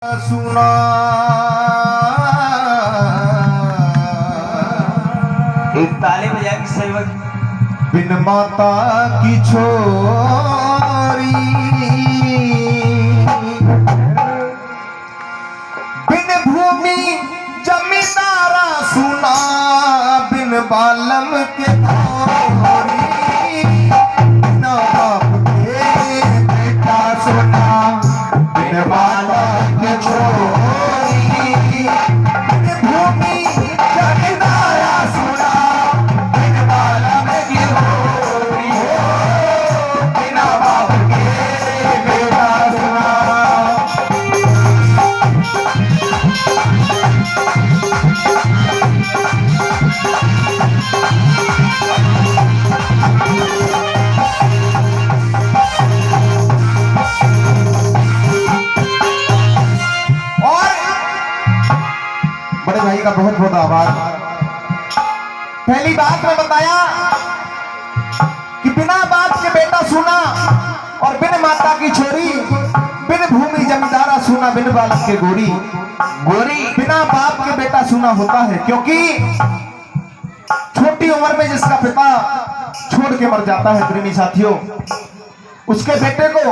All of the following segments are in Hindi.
सुना एक ताले बजा के सेवक बिन माता की छोरी, बिन भूमि जमींदारा सुना, बिन बालम के थोरी, बिन बाप के बेटा सुना, बिन माता के छोरी, बिन भूमि जमींदारा सुना, बिन बालम की छोरी, बिन बाप के बेटा सुना। बड़े भाई का बहुत बहुत आभार। पहली बात में बताया कि बिना बाप के बेटा सुना और बिन माता की छोरी, बिन भूमि जमींदारा सुना, बिन बालक के गोरी। गोरी बिना बाप के बेटा सुना होता है, क्योंकि छोटी उम्र में जिसका पिता छोड़ के मर जाता है प्रेमी साथियों, उसके बेटे को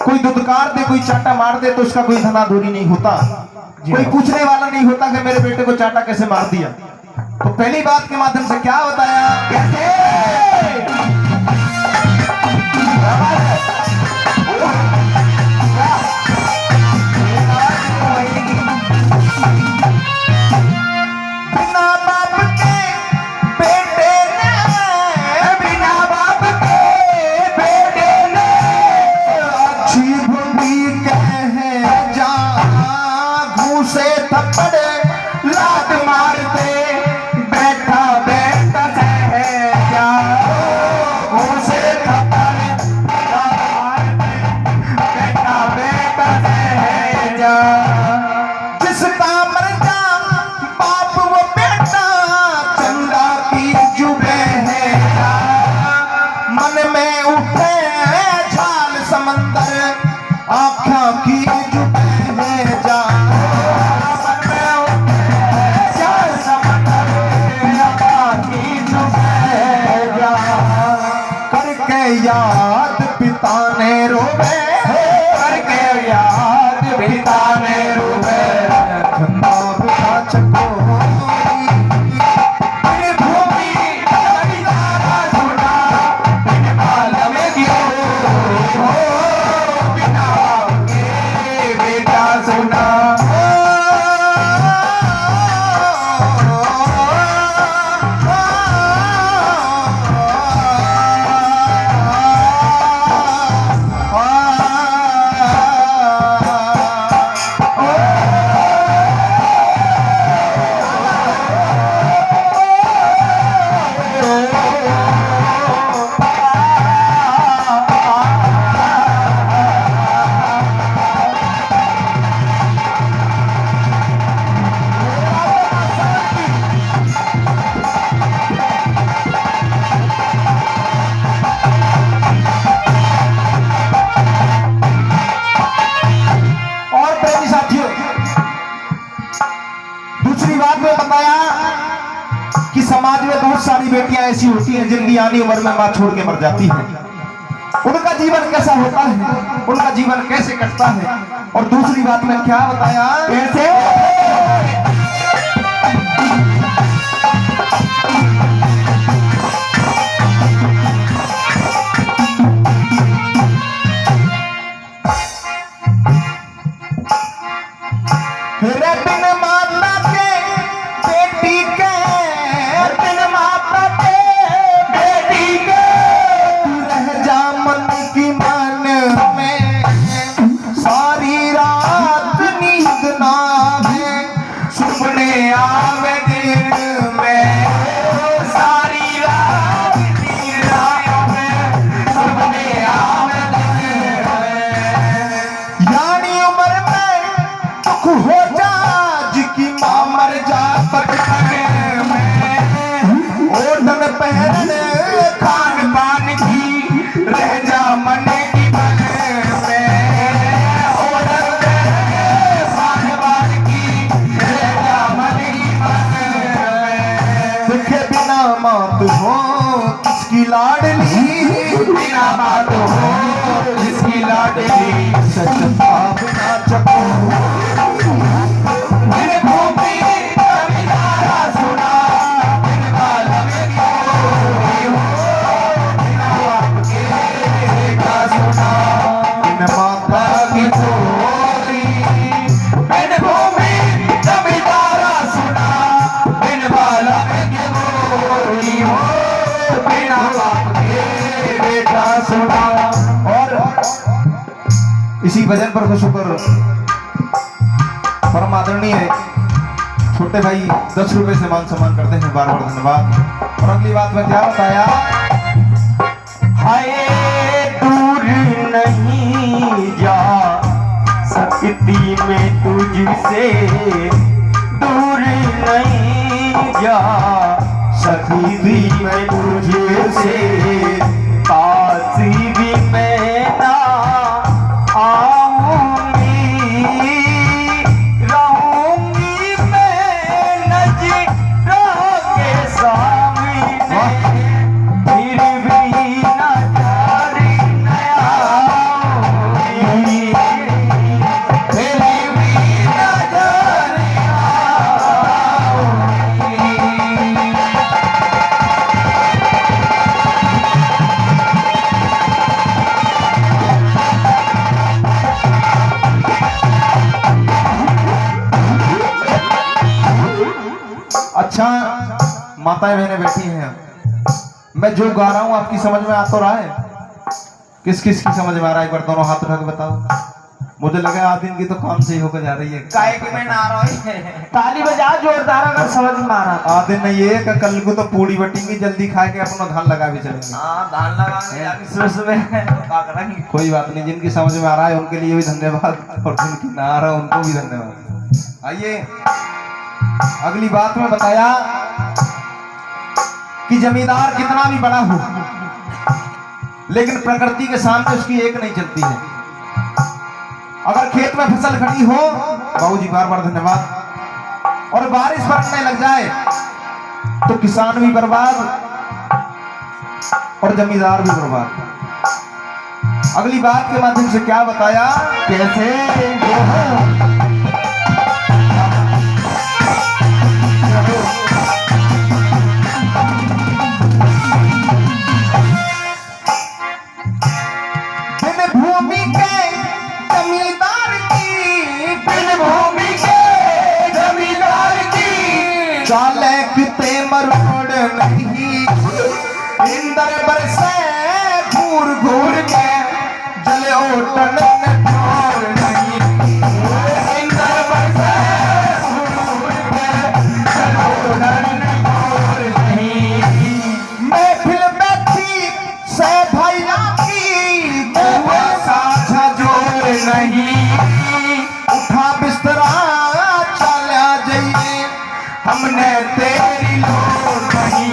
कोई दुदकार दे, कोई चाटा मार दे तो उसका कोई धनाधोरी नहीं होता, कोई पूछने वाला नहीं होता कि मेरे बेटे को चाटा कैसे मार दिया। तो पहली बात के माध्यम से क्या बताया, कैसे बिना बाप के बेटे ने, बिना बाप के बेटे ने अच्छी बुरी कहे जा, घूसे थप्पड़ लात मारते, बैठा बैठा सह जा, घूसे थप्पड़ लात मारते, बैठा बैठा सह जा। जिसका मर जा बाप वो बेटा, चंदा की जुबे है जा, मन में उठे झाल समंदर, आँखों की जुबे है जा, मन में उठे झाल समंदर, आँखों की जुबे है जा। करके याद पिता ने रोवे, करके याद पिता ने रोवे, बाप का चकोरी, बिन भूमि जमींदारा सुना, बिन बालम की छोरी, हो बिना बाप के बेटा सुना। और प्रेमी साथियों, दूसरी बात में बताया कि समाज में बहुत सारी बेटियां ऐसी होती हैं जिनकी आनी उम्र में मां छोड़ के मर जाती है। उनका जीवन कैसा होता है, उनका जीवन कैसे कटता है। और दूसरी बात में क्या बताया, कैसे रे बिन माता के बेटी के, बिन माता के बेटी के, रह जा मन की मन में, सारी रात नींद ना है, सुपने आवे दिन में, सारी रात नींद आवे, सुपने आवे दिन में। यानी उम्र में दुख हो जा मात हो किसकी लाडली, बिना बात हो जिसकी लाडली, सच भाव ना चको। मेरे भूमि जमींदारा सुना, बिन बाला में कोई हो, बिना बाप के का सुना। बिन माता की छोरी, बिन भूमि जमींदारा सुना, बिन बाला में कोई हो, बिना बाप के बेटा सुना। और इसी भजन पर खुश होकर परम आदरणीय छोटे भाई 10 रुपए से मान सम्मान करते हैं, बार बार धन्यवाद। और अगली बात में क्या बताया, हाय दूर नहीं जा सकती मैं तुझसे, दूर नहीं जा सकती मैं तुझसे, पास भी मैं ना आऊंगी, रहूंगी मैं नजरों के सामने, फिर भी नजारी नया आऊंगी, फिर भी नजारी आऊंगी। अच्छा माताएं बहनें बैठी हैं, मैं जो गा रहा हूं आपकी समझ में आ तो रहा है? किस किस की समझ में आ रहा है? एक बार दोनों हाथ उठा के बताओ। मुझे लगा आदिन की तो काम से ही होकर जा रही है। काय कि मैं ना रहा है, ताली बजा जोरदार अगर समझ में आ रहा। आदिन नहीं ये कि कल को तो पूड़ी बटेंगे, जल्दी खा के अपना धान लगा भी चलेंगे। हाँ धान लगा के जाके सुबह सुबह क्या करेंगे। कोई बात नहीं, जिनकी समझ में आ रहा है उनके लिए भी धन्यवाद, और जिनकी ना आ रहा है उनको भी धन्यवाद। आइए अगली बात में बताया कि जमींदार कितना भी बड़ा हो, लेकिन प्रकृति के सामने उसकी एक नहीं चलती है। अगर खेत में फसल खड़ी हो, बाबूजी बार बार धन्यवाद, और बारिश बरसने लग जाए तो किसान भी बर्बाद और जमींदार भी बर्बाद। अगली बात के माध्यम से क्या बताया, कैसे भूमि के जमींदार की, बिन भूमि के जमींदार की, चाले किते मरोड़ नहीं, इंदर बरसे घूर घूर के, जले ओटन में ठोर नहीं, इंदर बरसे घूर के, जले ओटन में ठोर नहीं। महफिल बैठी से भैया की, हुआ साझा जोर नहीं, उठा बिस्तरा चला जाइए, हमने तेरी लोर नहीं,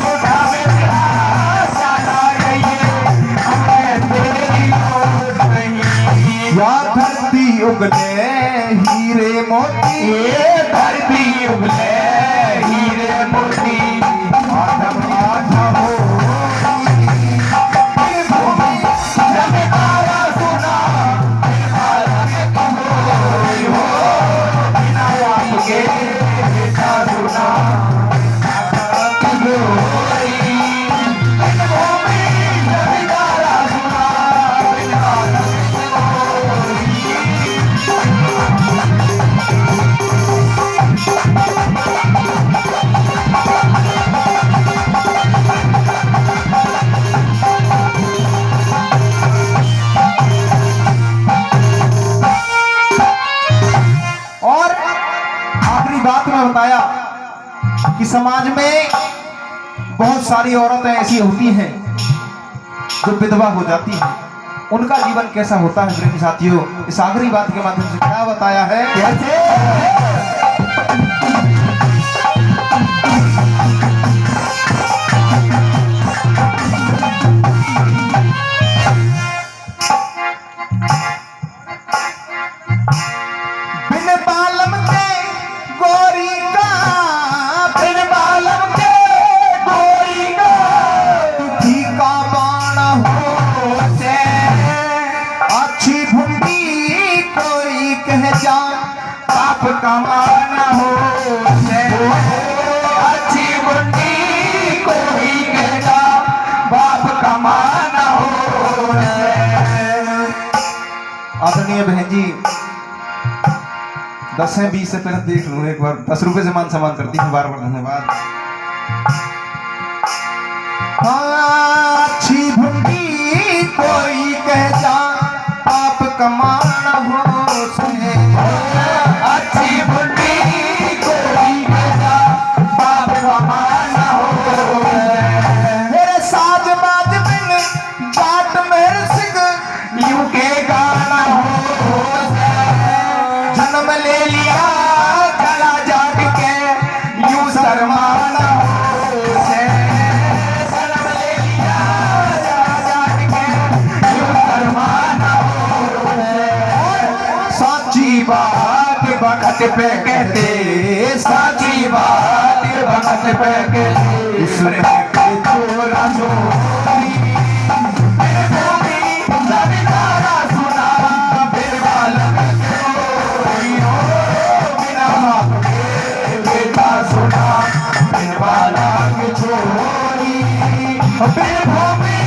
उठा बिस्तरा चला जाइए, हमने तेरी लोर नहीं। या धरती उगले हीरे मोती, ये धरती उगले हीरे मोती, आठम आठा हो जमींदारा सुना, बिना के कोई हो, बिना बाप के बेटा सुना। गोरी, बिन भूमि जमींदारा सुना, बिना बाप और आखिरी बात में बताया कि समाज में बहुत सारी औरतें ऐसी होती हैं जो विधवा हो जाती हैं, उनका जीवन कैसा होता है प्रेमी साथियों, इस आखिरी बात के माध्यम से क्या बताया है, कैसे बिन बालम के गोरी का, बिन बालम के जा पाप कमाना हो से अच्छी बुंदी कोई कहता बाप कमाना हो आदरणीय बहन जी 10 है 20 से पहले देख लूं एक बार 10 रुपए से मान सम्मान करती है बार बार धन्यवाद। अच्छी भुंडी कोई कह जा पाप कमाना हो से अच्छी बुंदी कोई कहता बाप कमाना हो मेरे साज बाज बिन जाट मेरे सिंह यूं के गाना हो जन्म ले लिया चला जाट के यूं शर्माना हो से जन्म ले लिया चला जाट के यूं शर्माना हो साची बात वक्त पे कहते साची बात वक्त पे कहते इसमें चोरा चोरी मेरे भूमि जमींदारा सुना फिर बालक चोरी हो बिना बाप के बेटा सुना फिर बालक चोरी फिर भूमि